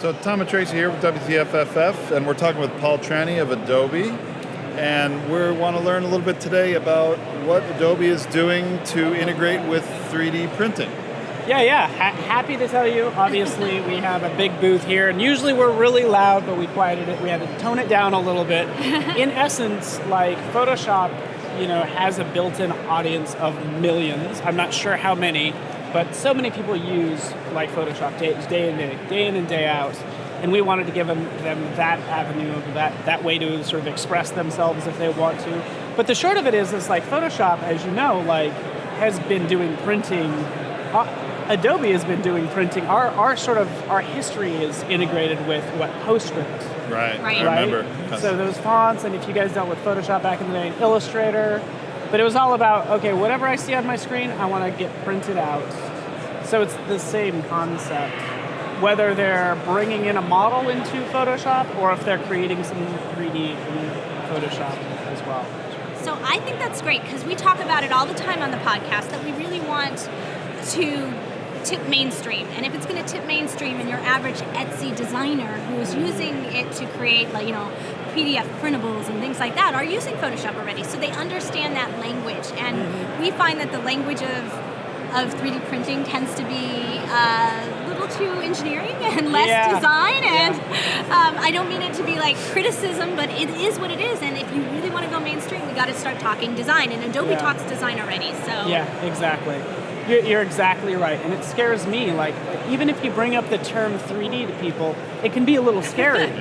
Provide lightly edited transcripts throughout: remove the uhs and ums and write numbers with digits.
So Tom and Tracy here with WTFFF, and we're talking with Paul Tranny of Adobe. And we want to learn a little bit today about what Adobe is doing to integrate with 3D printing. Yeah. Happy to tell you. Obviously, we have a big booth here, and usually we're really loud, but we quieted it. We had to tone it down a little bit. In essence, like Photoshop, has a built-in audience of millions. I'm not sure how many, but so many people use like Photoshop day in and day out. And we wanted to give them that avenue, of that way to sort of express themselves if they want to. But the short of it is like Photoshop, as you know, like has been doing printing. Adobe has been doing printing. Our history is integrated with PostScript. Right. I remember. So those fonts, and if you guys dealt with Photoshop back in the day, Illustrator, but it was all about, okay, whatever I see on my screen, I want to get printed out. So it's the same concept. Whether they're bringing in a model into Photoshop or if they're creating some 3D in Photoshop as well. So I think that's great because we talk about it all the time on the podcast that we really want to tip mainstream. And if it's going to tip mainstream and your average Etsy designer who's using it to create PDF printables and things like that are using Photoshop already. So they understand that language. And we find that the language of 3D printing tends to be a little too engineering and less design. And I don't mean it to be like criticism, but it is what it is. And if you really want to go mainstream, we got to start talking design. And Adobe talks design already. So yeah, exactly. You're exactly right. And it scares me. Like, even if you bring up the term 3D to people, it can be a little scary.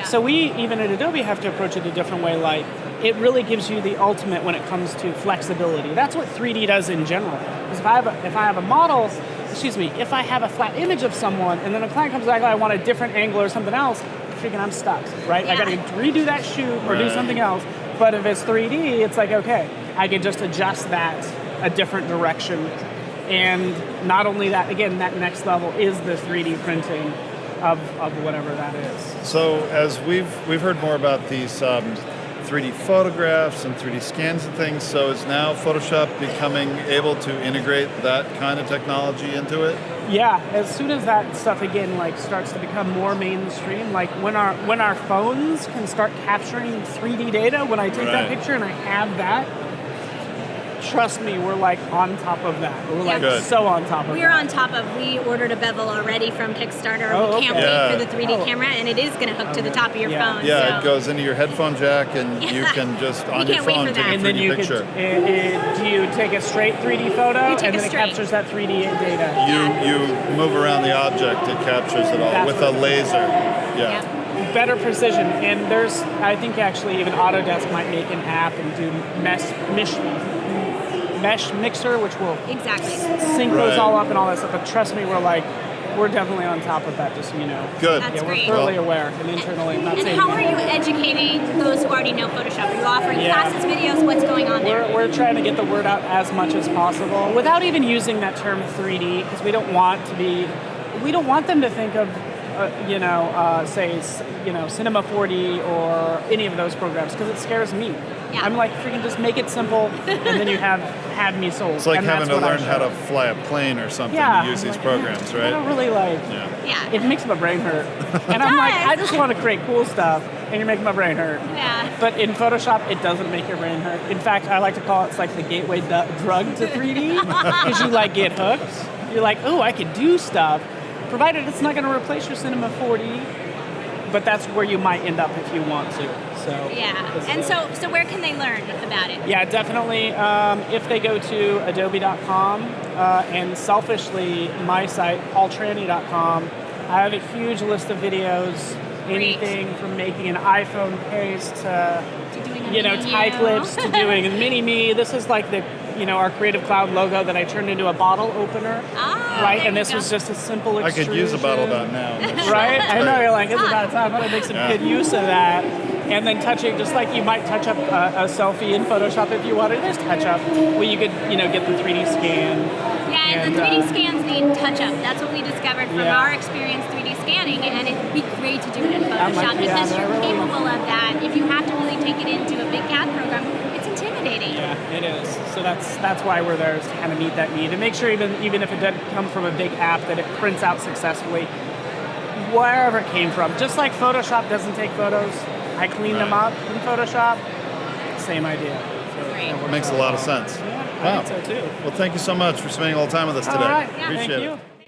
So we, even at Adobe, have to approach it a different way. Like, it really gives you the ultimate when it comes to flexibility. That's what 3D does in general. Because if I have a flat image of someone, and then a client comes back, I want a different angle or something else, freaking I'm stuck, right? I got to redo that shoot or do something else. But if it's 3D, it's like, okay, I can just adjust that a different direction. And not only that, again, that next level is the 3D printing of whatever that is. So as we've heard more about these 3D photographs and 3D scans and things, so is now Photoshop becoming able to integrate that kind of technology into it? Yeah, as soon as that stuff again starts to become more mainstream, like when our phones can start capturing 3D data, when I take that picture and I have that, trust me, we're on top of that. We're so on top of it. We're on top of. We ordered a bevel already from Kickstarter. We can't wait for the 3D camera, and it is going to hook to the top of your phone. Yeah, so. It goes into your headphone jack, and you can just on your phone take a 3D picture. Do you take a straight 3D photo, and then it captures that 3D data? You move around the object, it captures it all with a laser. Better precision, and I think actually even Autodesk might make an app and do mesh mixer, which will sync those all up and all that stuff. But trust me, we're definitely on top of that, just so you know. Good. That's we're thoroughly aware and internally. And how are you educating those who already know Photoshop? Are you offering classes, videos? What's going on there? We're trying to get the word out as much as possible without even using that term 3D, because we don't want them to think of Cinema 4D or any of those programs, because it scares me. Yeah. I'm like, freaking just make it simple, and then you have me sold. It's like having to learn how to fly a plane or something to use these programs, right? I don't really it makes my brain hurt. And I'm like, I just want to create cool stuff, and you're making my brain hurt. Yeah. But in Photoshop, it doesn't make your brain hurt. In fact, I like to call it, it's like the gateway drug to 3D, because you get hooked. You're like, oh, I could do stuff, provided it's not going to replace your Cinema 4D, but that's where you might end up if you want to. So and so where can they learn about it? Yeah, definitely. If they go to adobe.com and selfishly my site, paultranny.com, I have a huge list of videos. Anything from making an iPhone case to doing type lips to doing a mini-me. This is like our Creative Cloud logo that I turned into a bottle opener. Right? And this was just a simple extrusion. I could use a bottle about now. Right? I know, you're like, it's about time. I'm going to make some good use of that. And then touching, just like you might touch up a selfie in Photoshop if you wanted. There's touch up where you could, get the 3D scan. Yeah, and the 3D scans need touch up. That's what we discovered from our experience 3D scanning, and it'd be great to do it in Photoshop because you're capable of that. If you have to really take it into a big CAD program, it's intimidating. Yeah, it is. So that's why we're there, is to kind of meet that need and make sure even if it doesn't come from a big app that it prints out successfully. wherever it came from. Just like Photoshop doesn't take photos, I clean them up in Photoshop. Same idea. So Great. it works Makes a out lot of well. sense. Yeah, Wow. I think so too. Well, thank you so much for spending a little time with us today. All right. Yeah. Appreciate Thank it. you.